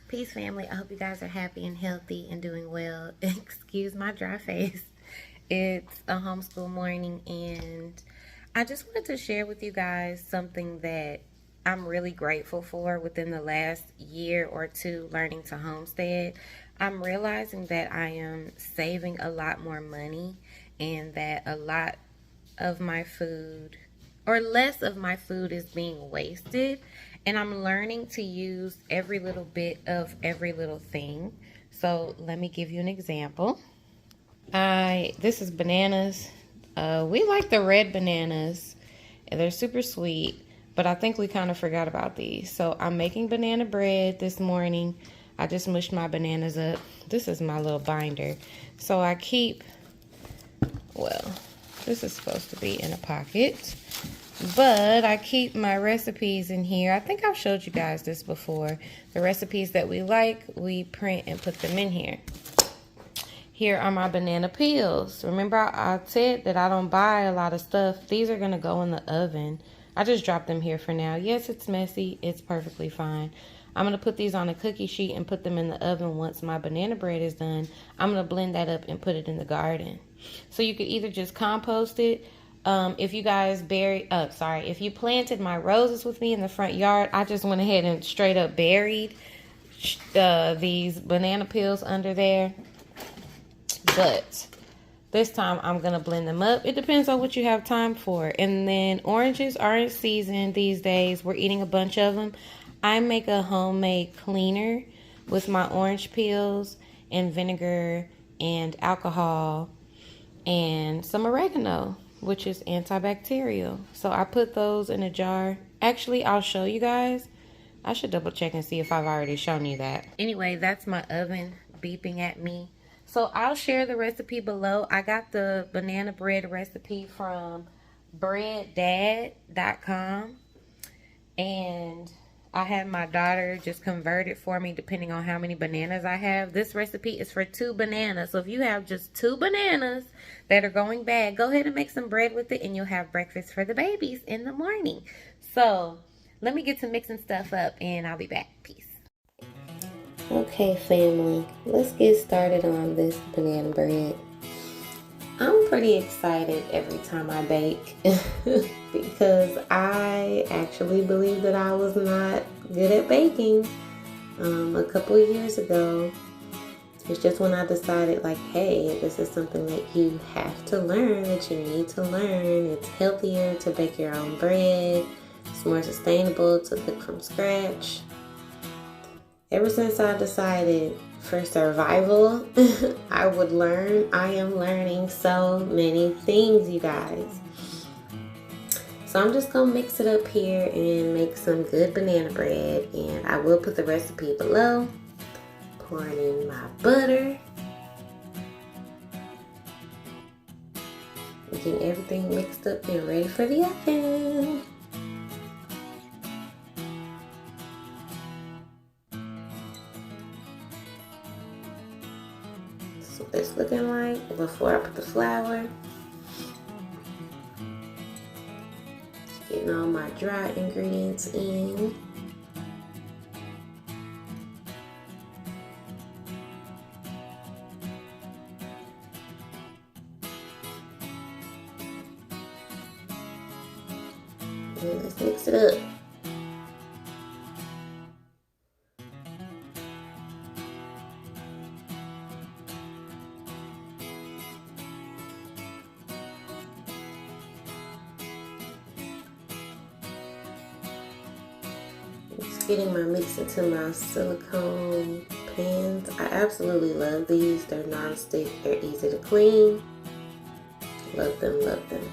Peace, family. I hope you guys are happy and healthy and doing well. Excuse my dry face. It's a homeschool morning, and I just wanted to share with you guys something that I'm really grateful for within the last year or two learning to homestead. I'm realizing that I am saving a lot more money and that a lot of my food or less of my food is being wasted, and I'm learning to use every little bit of every little thing. So let me give you an example. This is bananas. We like the red bananas, and they're super sweet, but I think we kind of forgot about these. So I'm making banana bread this morning. I just mushed my bananas up. This is my little binder. So I keep, well, this is supposed to be in a pocket, but I keep my recipes in here. I think I've showed you guys this before. The recipes that we like, we print and put them in here. Here are my banana peels. Remember I said that I don't buy a lot of stuff. These are gonna go in the oven. I just dropped them here for now. Yes, it's messy. It's perfectly fine. I'm gonna put these on a cookie sheet and put them in the oven once my banana bread is done. I'm gonna blend that up and put it in the garden. So you could either just compost it. If you guys if you planted my roses with me in the front yard, I just went ahead and straight up buried these banana peels under there. But this time I'm going to blend them up. It depends on what you have time for. And then oranges are in season these days. We're eating a bunch of them. I make a homemade cleaner with my orange peels and vinegar and alcohol and some oregano, which is antibacterial. So I put those in a jar. Actually, I'll show you guys. I should double check and see if I've already shown you that. Anyway, that's my oven beeping at me. So I'll share the recipe below. I got the banana bread recipe from breaddad.com. And I had my daughter just convert it for me depending on how many bananas I have. This recipe is for 2 bananas. So if you have just 2 bananas that are going bad, go ahead and make some bread with it and you'll have breakfast for the babies in the morning. So let me get to mixing stuff up and I'll be back. Peace. Okay, family, let's get started on this banana bread. I'm pretty excited every time I bake because I actually believe that I was not good at baking a couple of years ago. It's just when I decided, like, hey, this is something that you have to learn, that you need to learn. It's healthier to bake your own bread. It's more sustainable to cook from scratch. Ever since I decided for survival, I would learn. I am learning so many things, you guys. So I'm just going to mix it up here and make some good banana bread. And I will put the recipe below. Pouring in my butter. Getting everything mixed up and ready for the oven. What it's looking like before I put the flour. Just getting all my dry ingredients in. And let's mix it up. Just getting my mix into my silicone pans. I absolutely love these. They're non-stick. They're easy to clean. Love them, love them.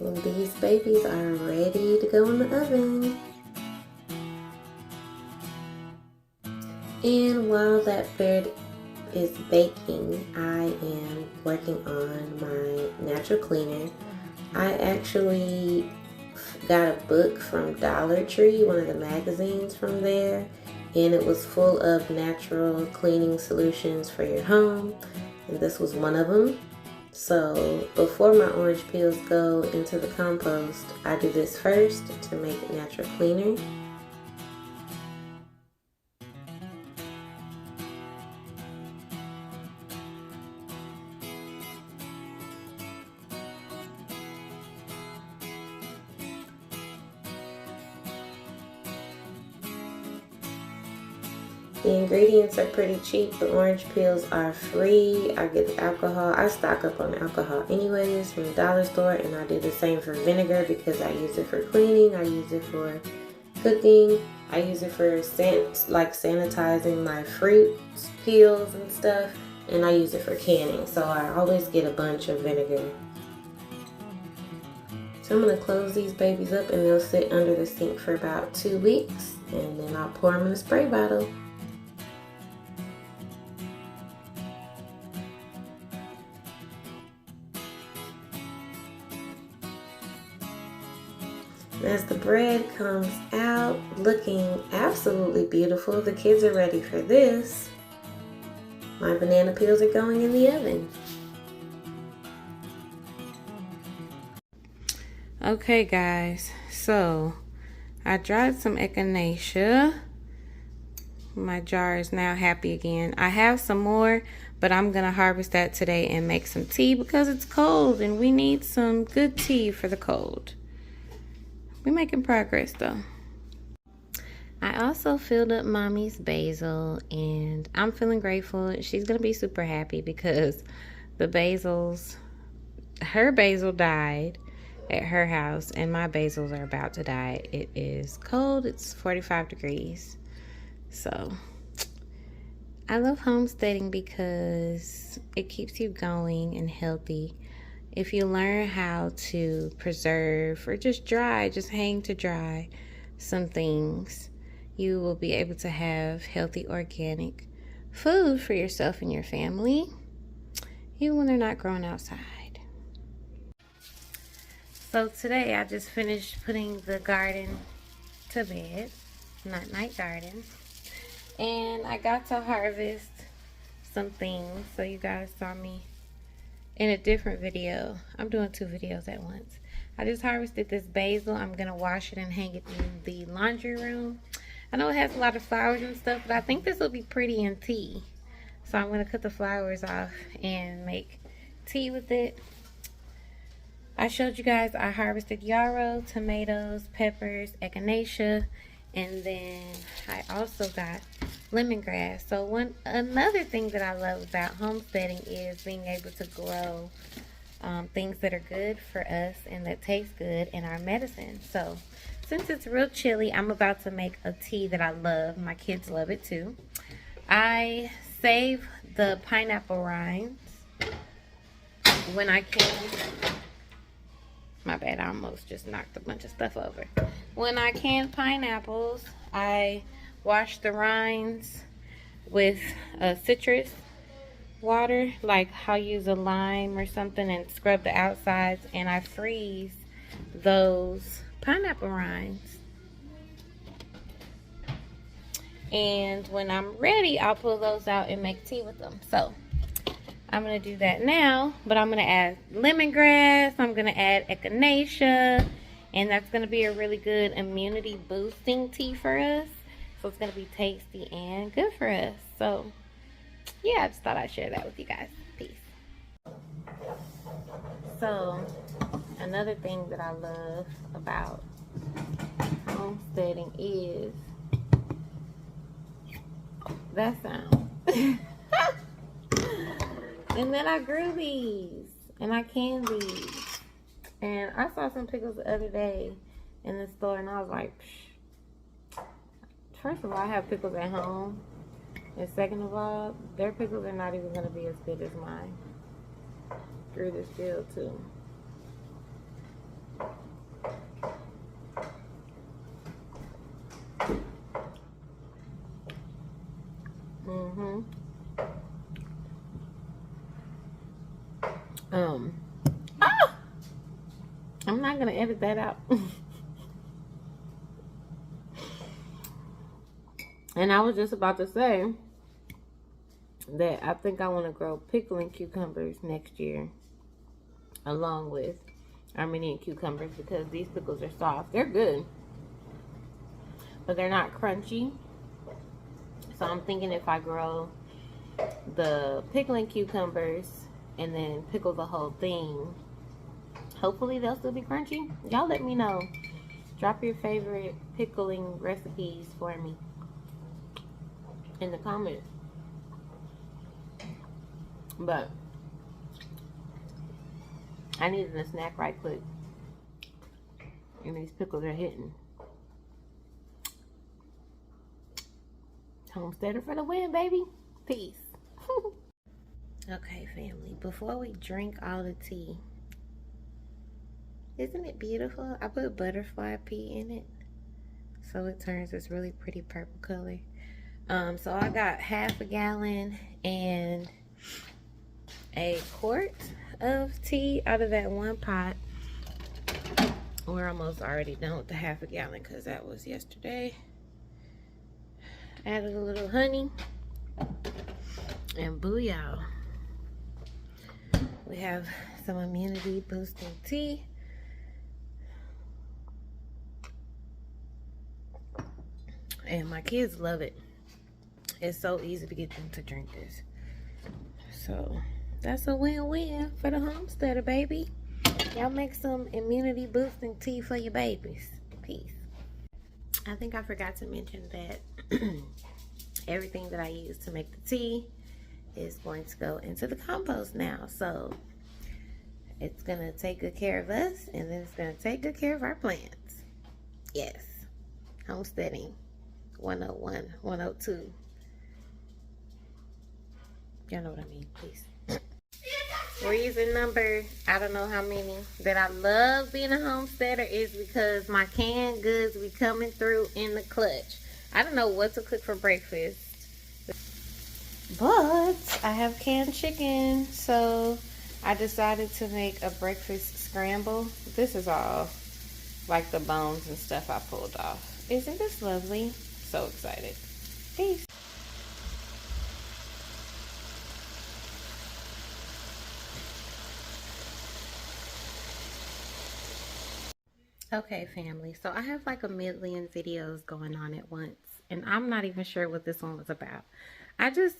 And these babies are ready to go in the oven. And while that bread is baking, I am working on my natural cleaner. I actually got a book from Dollar Tree, one of the magazines from there, and it was full of natural cleaning solutions for your home, and this was one of them. So before my orange peels go into the compost, I do this first to make it natural cleaner. The ingredients are pretty cheap. The orange peels are free. I get the alcohol. I stock up on alcohol anyways from the dollar store, and I do the same for vinegar because I use it for cleaning. I use it for cooking. I use it for sanitizing my fruits, peels and stuff, and I use it for canning. So I always get a bunch of vinegar. So I'm going to close these babies up and they'll sit under the sink for about 2 weeks, and then I'll pour them in a spray bottle. As the bread comes out looking absolutely beautiful, the kids are ready for this. My banana peels are going in the oven. Okay guys, so I dried some echinacea. My jar is now happy again. I have some more, but I'm gonna harvest that today and make some tea because it's cold and we need some good tea for the cold. We're making progress though. I also filled up mommy's basil and I'm feeling grateful. She's gonna be super happy because her basil died at her house and my basils are about to die. It is cold, it's 45 degrees. So I love homesteading because it keeps you going and healthy. If you learn how to preserve or just hang to dry some things, you will be able to have healthy organic food for yourself and your family, even when they're not growing outside. So today I just finished putting the garden to bed, night garden, and I got to harvest some things. So you guys saw me in a different video. I'm doing 2 videos at once. I just harvested this basil. I'm gonna wash it and hang it in the laundry room. I know it has a lot of flowers and stuff, but I think this will be pretty in tea. So I'm gonna cut the flowers off and make tea with it. I showed you guys I harvested yarrow, tomatoes, peppers, echinacea, and then I also got lemongrass. So another thing that I love about homesteading is being able to grow things that are good for us and that taste good in our medicine. So since it's real chilly, I'm about to make a tea that I love. My kids love it too. I save the pineapple rinds when I can. My bad, I almost just knocked a bunch of stuff over. When I can pineapples, I wash the rinds with citrus water, like I'll use a lime or something and scrub the outsides, and I freeze those pineapple rinds. And when I'm ready, I'll pull those out and make tea with them. So I'm going to do that now, but I'm going to add lemongrass, I'm going to add echinacea, and that's going to be a really good immunity boosting tea for us. So it's going to be tasty and good for us. So yeah, I just thought I'd share that with you guys. Peace. So another thing that I love about homesteading is that sound. And then I grew these and I canned these, and I saw some pickles the other day in the store and I was like, psh. First of all, I have pickles at home, and second of all, their pickles are not even going to be as good as mine. Grew this field too. Mm-hmm. Ah! I'm not gonna edit that out. And I was just about to say that I think I want to grow pickling cucumbers next year, along with Armenian cucumbers, because these pickles are soft. They're good, but they're not crunchy. So I'm thinking if I grow the pickling cucumbers and then pickle the whole thing, hopefully they'll still be crunchy. Y'all let me know. Drop your favorite pickling recipes for me in the comments. But I needed a snack right quick, and these pickles are hitting. Homesteader for the win, baby. Peace. Okay, family, before we drink all the tea, isn't it beautiful? I put butterfly pea in it, so it turns this really pretty purple color. So I got half a gallon and a quart of tea out of that one pot. We're almost already done with the half a gallon because that was yesterday. Added a little honey, and booyah, we have some immunity boosting tea. And my kids love it. It's so easy to get them to drink this. So that's a win-win for the homesteader, baby. Y'all make some immunity boosting tea for your babies. Peace. I think I forgot to mention that everything that I use to make the tea is going to go into the compost now. So it's going to take good care of us, and then it's going to take good care of our plants. Yes. Homesteading 101, 102. Y'all know what I mean, please. Reason number, I don't know how many, that I love being a homesteader is because my canned goods be coming through in the clutch. I don't know what to cook for breakfast, but I have canned chicken, so I decided to make a breakfast scramble. This is all like the bones and stuff I pulled off. Isn't this lovely? So excited. Peace. Okay, family, so I have like a million videos going on at once, and I'm not even sure what this one was about. I just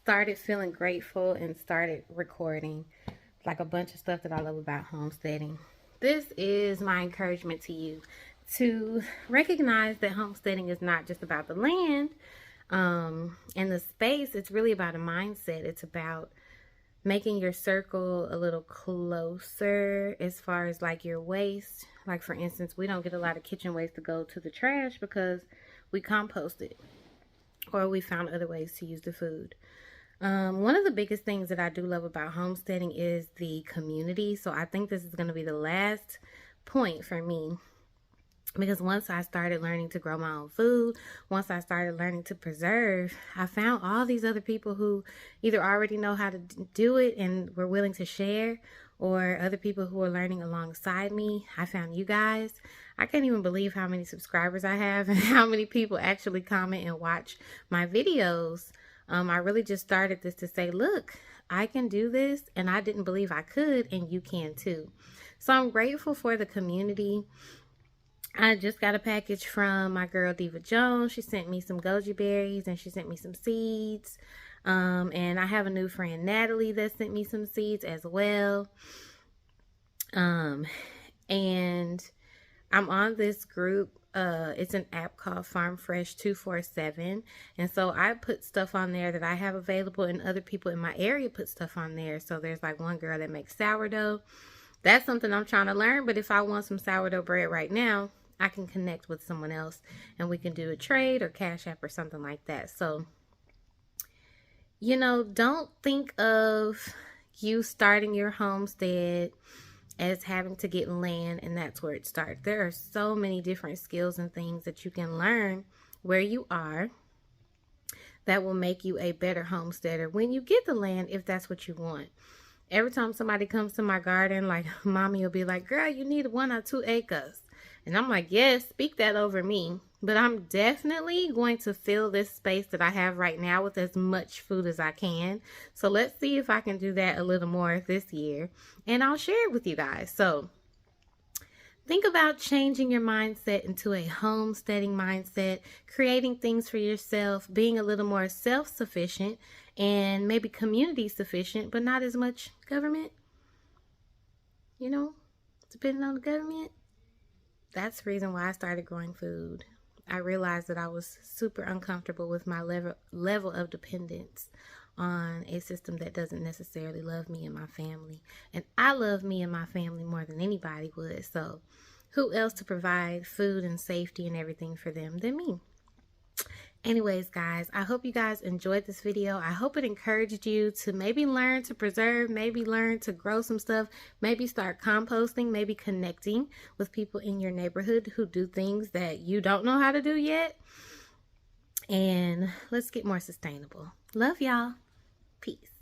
started feeling grateful and started recording like a bunch of stuff that I love about homesteading. This is my encouragement to you to recognize that homesteading is not just about the land and the space. It's really about a mindset. It's about making your circle a little closer as far as like your waste. Like for instance, we don't get a lot of kitchen waste to go to the trash because we compost it, or we found other ways to use the food. One of the biggest things that I do love about homesteading is the community. So I think this is going to be the last point for me, because once I started learning to grow my own food, once I started learning to preserve, I found all these other people who either already know how to do it and were willing to share, or other people who are learning alongside me. I found you guys. I can't even believe how many subscribers I have and how many people actually comment and watch my videos. I really just started this to say, look, I can do this, and I didn't believe I could, and you can too. So I'm grateful for the community. I just got a package from my girl Diva Jones. She sent me some goji berries, and she sent me some seeds. And I have a new friend, Natalie, that sent me some seeds as well. And I'm on this group. It's an app called Farm Fresh 247. And so I put stuff on there that I have available, and other people in my area put stuff on there. So there's like one girl that makes sourdough. That's something I'm trying to learn. But if I want some sourdough bread right now, I can connect with someone else and we can do a trade or Cash App or something like that. So, you know, don't think of you starting your homestead as having to get land and that's where it starts. There are so many different skills and things that you can learn where you are that will make you a better homesteader when you get the land, if that's what you want. Every time somebody comes to my garden, like mommy will be like, girl, you need 1 or 2 acres. And I'm like, yes, speak that over me. But I'm definitely going to fill this space that I have right now with as much food as I can. So let's see if I can do that a little more this year. And I'll share it with you guys. So think about changing your mindset into a homesteading mindset, creating things for yourself, being a little more self-sufficient, and maybe community sufficient, but not as much government, depending on the government. That's the reason why I started growing food. I realized that I was super uncomfortable with my level of dependence on a system that doesn't necessarily love me and my family. And I love me and my family more than anybody would. So who else to provide food and safety and everything for them than me? Anyways, guys, I hope you guys enjoyed this video. I hope it encouraged you to maybe learn to preserve, maybe learn to grow some stuff, maybe start composting, maybe connecting with people in your neighborhood who do things that you don't know how to do yet. And let's get more sustainable. Love y'all. Peace.